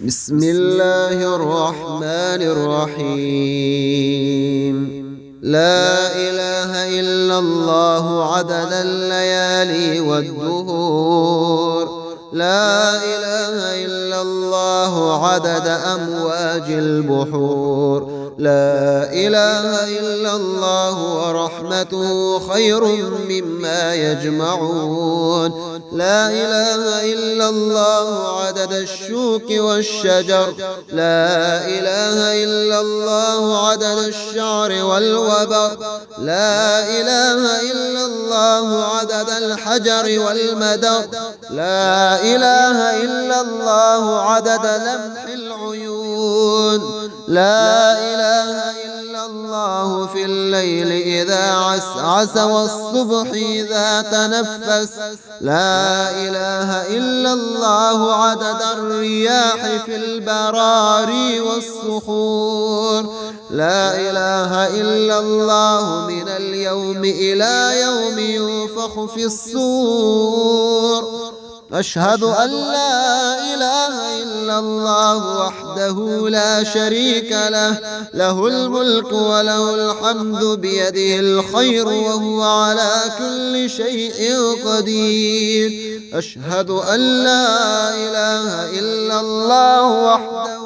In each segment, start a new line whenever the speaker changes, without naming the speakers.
بسم الله الرحمن الرحيم. لا إله إلا الله عدد الليالي والدهور، لا إله إلا الله عدد أمواج البحور، لا إله إلا الله ورحمته خير مما يجمعون، لا إله إلا الله عدد الشوك والشجر، لا إله إلا الله عدد الشعر والوبر، لا إله إلا الله عدد الحجر والمدر، لا إله إلا الله عدد لمح العيون، لا إله إلا الله في الليل إذا عسعس والصبح إذا تنفس، لا إله إلا الله عدد الرياح في البراري والصخور، لا إله إلا الله من اليوم إلى يوم ينفخ في الصور. أشهد أن لا إله إلا الله وحده لا شريك له، له الملك وله الحمد بيده الخير وهو على كل شيء قدير. أشهد أن لا إله إلا الله وحده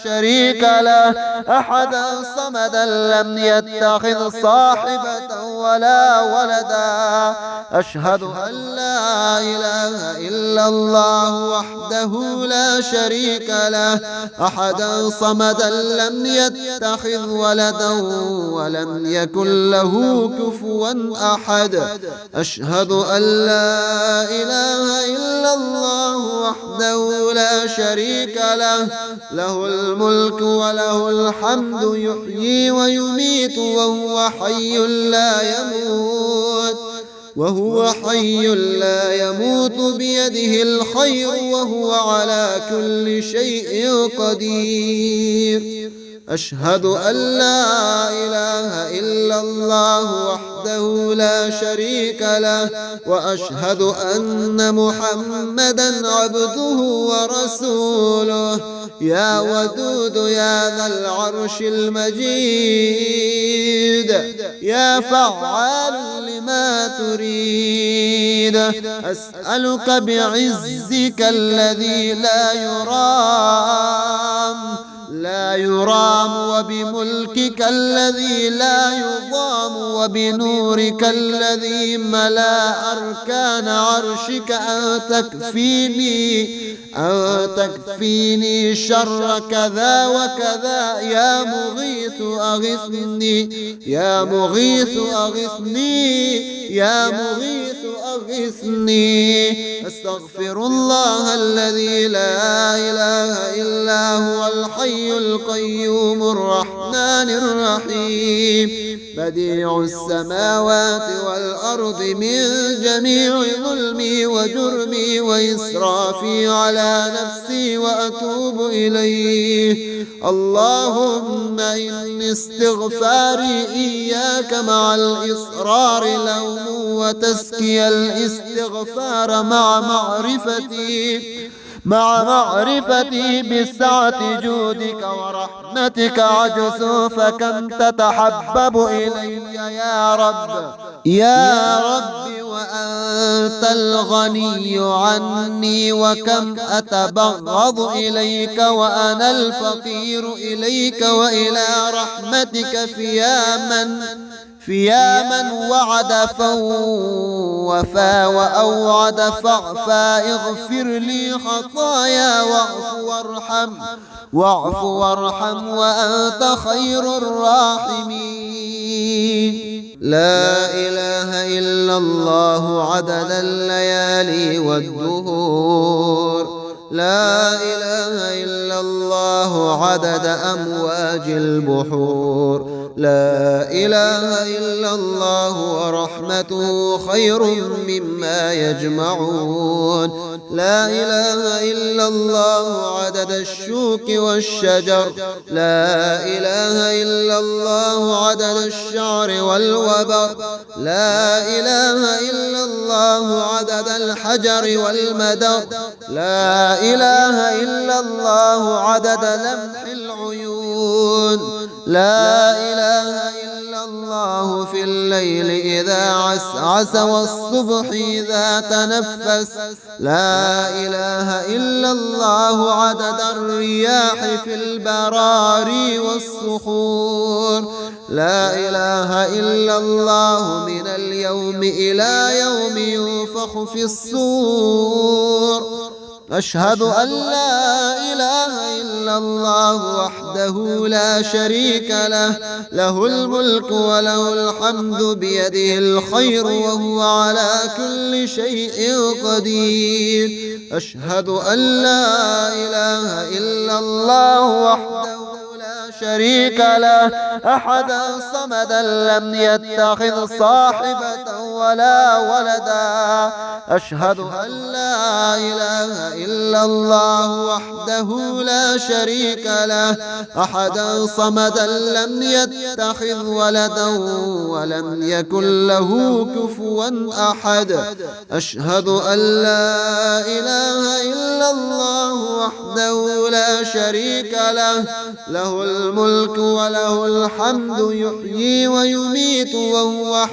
شريك له، أحدا صمدا لم يتخذ صاحبة ولا ولدا. أشهد أن لا إله إلا الله وحده لا شريك له، أحدا صمدا لم يتخذ ولدا ولم يكن له كفوا أحد. أشهد أن لا إله إلا الله وحده لا شريك له، له الملك وله الحمد يحيي ويميت وهو حي لا يموت، وهو حي لا يموت بيده الخير وهو على كل شيء قدير. أشهد أن لا إله إلا الله وحده لا شريك له، وأشهد أن محمدا عبده ورسوله. يا ودود يا ذا العرش المجيد، يا فعال لما تريد، أسألك بعزك الذي لا يرام وبملكك الذي لا يضام وبنورك الذي ملا أركان عرشك أن تكفيني شر كذا وكذا. يا مغيث أغثني، يا مغيث أغثني، يا مغيث أغثني. أستغفر الله الذي لا إله إلا هو الحي القيوم الرحمن الرحيم، بديع السماوات والأرض، من جميع ظلمي وجرمي وإسرافي على نفسي وأتوب إليه. اللهم إن استغفاري إياك مع الإصرار لوم وتزكي الاستغفار مع معرفتي بسعة جودك ورحمتك عجز، فكم تتحبب إلي يا رب، يا رب وأنت الغني عني، وكم أتبغض إليك وأنا الفقير إليك وإلى رحمتك. فيا من وعد فوفى وأوعد فاعفى. اغفر لي خطايا واعف وارحم وأنت خير الراحمين. لا إله إلا الله عدد الليالي والدهور، لا إله إلا الله عدد أمواج البحور، لا إله إلا الله ورحمته خير مما يجمعون لا إله إلا الله عدد الشوك والشجر لا إله إلا الله عدد الشعر والوبر لا إله إلا الله عدد الحجر والمدر لا إله إلا الله عدد لمح العيون لا إله إلا الله في الليل إذا عسعس والصبح إذا تنفس لا إله إلا الله عدد الرياح في البراري والصخور لا إله إلا الله من اليوم إلى يوم ينفخ في الصور أشهد أن لا إله إلا الله وحده لا شريك له له الملك وله الحمد بيده الخير وهو على كل شيء قدير أشهد أن لا إله إلا الله وحده شريك له أحدا صمدا لم يتخذ صاحبة ولا ولدا أشهد أن لا إله إلا الله وحده لا شريك له أحدا صمدا لم يتخذ ولدا ولم يكن له كفوا أحد أشهد أن لا إله إلا الله وحده لا شريك له له الملك وله الحمد يحيي ويميت وهو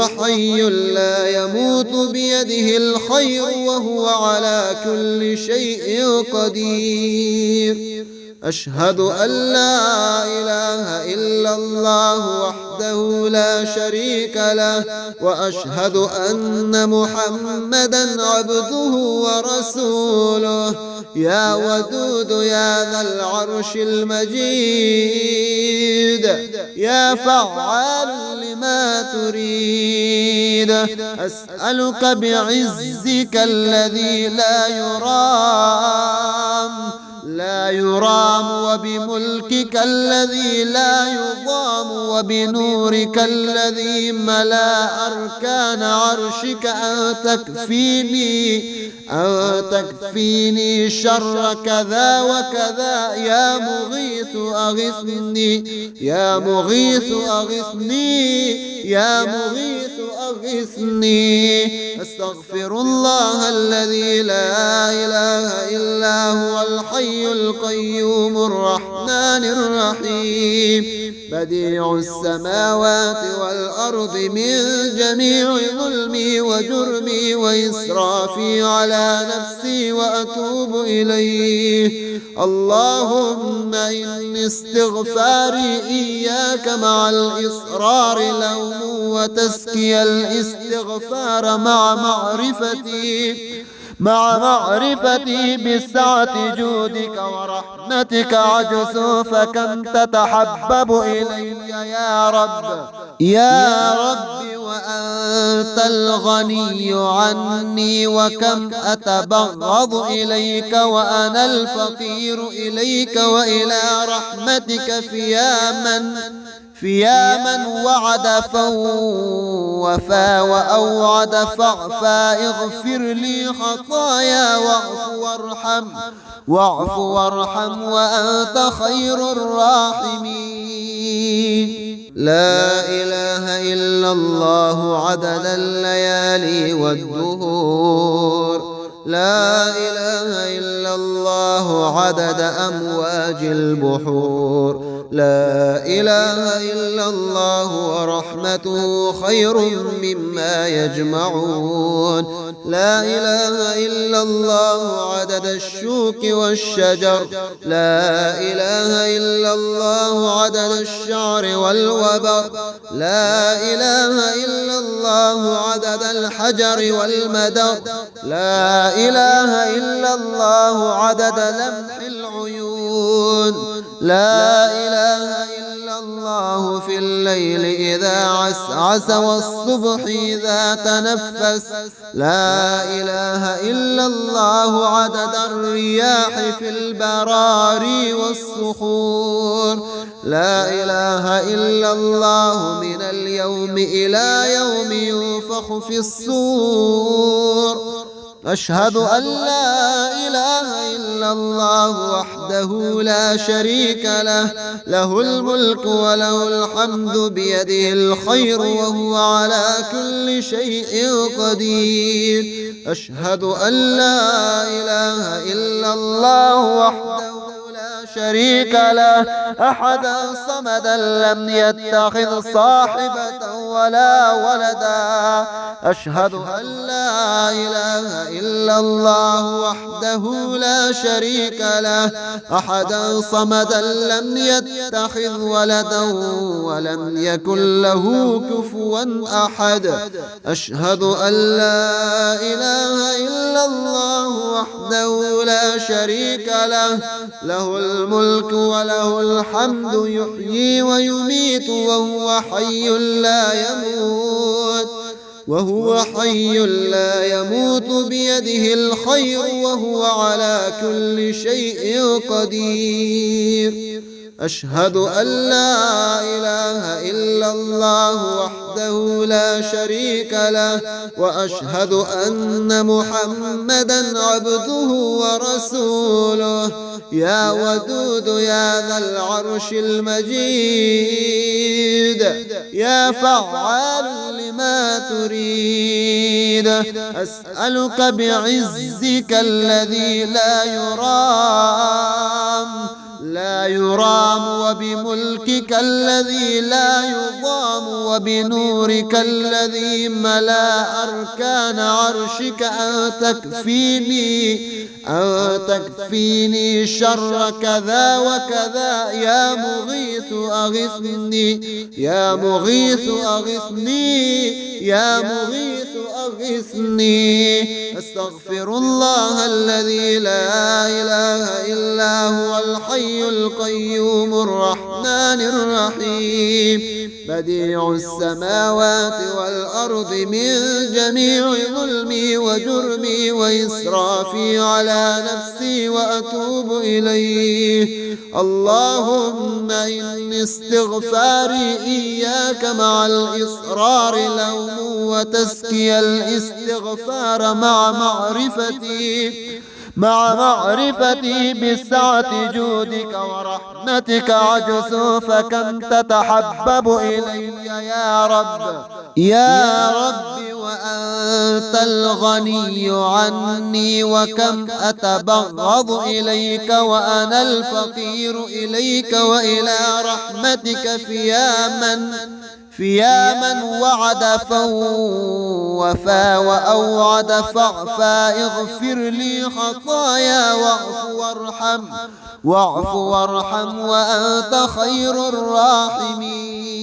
حي لا يموت بيده الخير وهو على كل شيء قدير أشهد أن لا إله إلا الله وحده لا شريك له وأشهد أن محمدا عبده ورسوله يا ودود يا ذا العرش المجيد يا فعال لما تريد أسألك بعزك الذي لا يرام وبملكك الذي لا يضام وبنورك الذي ملا أركان عرشك أن تكفيني شر كذا وكذا يا مغيث أغثني يا مغيث أغثني أستغفر الله الذي لا إله إلا هو الحي القيوم الرحمن الرحيم بديع السماوات والأرض من جميع ظلمي وجرمي وإسرافي على نفسي وأتوب إليه اللهم إن استغفاري إياك مع الإصرار لوم وتزكي الاستغفار مع معرفتي بسعة جودك ورحمتك عجز فكم تتحبب إلي يا رب وأنت الغني عني وكم أتبغض إليك وأنا الفقير إليك وإلى رحمتك فيا من وعد فوفى وأوعد فاعفى اغفر لي خطايا واعف وارحم وأنت خير الراحمين لا إله إلا الله عدد الليالي والدهور لا إله إلا الله عدد أمواج البحور لا إله إلا الله ورحمته خير مما يجمعون لا إله إلا الله عدد الشوك والشجر لا إله إلا الله عدد الشعر والوبر لا إله إلا الله عدد الحجر والمدر لا إله إلا الله عدد لمح العيون لا إله إلا الله الله في الليل إذا عسعس والصبح إذا تنفس لا إله إلا الله عدد الرياح في البراري والصخور لا إله إلا الله من اليوم إلى يوم ينفخ في الصور أشهد أن لا إله إلا الله وحده لا شريك له له الملك وله الحمد بيده الخير وهو على كل شيء قدير أشهد أن لا إله إلا الله وحده شريك له أحدا صمدا لم يتخذ صاحبة ولا ولدا أشهد أن لا إله إلا الله وحده لا شريك له أحدا صمدا لم يتخذ ولدا ولم يكن له كفوا أحد أشهد أن لا إله إلا الله وحده لا شريك له له الملك وله الحمد يحيي ويميت وهو حي لا يموت بيده الخير وهو على كل شيء قدير أشهد أن لا إله إلا الله وحده لا شريك له وأشهد أن محمدا عبده ورسوله يا ودود يا ذا العرش المجيد يا فعال لما تريد أسألك بعزك الذي لا يرام وبملكك الذي لا يضام وبنورك الذي ملا أركان عرشك أن تكفيني شر كذا وكذا يا مغيث أغثني أستغفر الله الذي لا إله إلا هو الحي القيوم الرحمن الرحيم بديع السماوات والأرض من جميع ظلمي وجرمي وإسرافي على نفسي وأتوب إليه اللهم إن استغفاري إياك مع الإصرار لوم وتزكي الاستغفار مع معرفتي بسعة جودك ورحمتك عجز فكم تتحبب إلي يا رب وأنت الغني عني وكم أتبغض إليك وأنا الفقير إليك وإلى رحمتك فيا من وعد فوفى وأوعد فاعفى اغفر لي خطايا واعف وارحم وأنت خير الراحمين.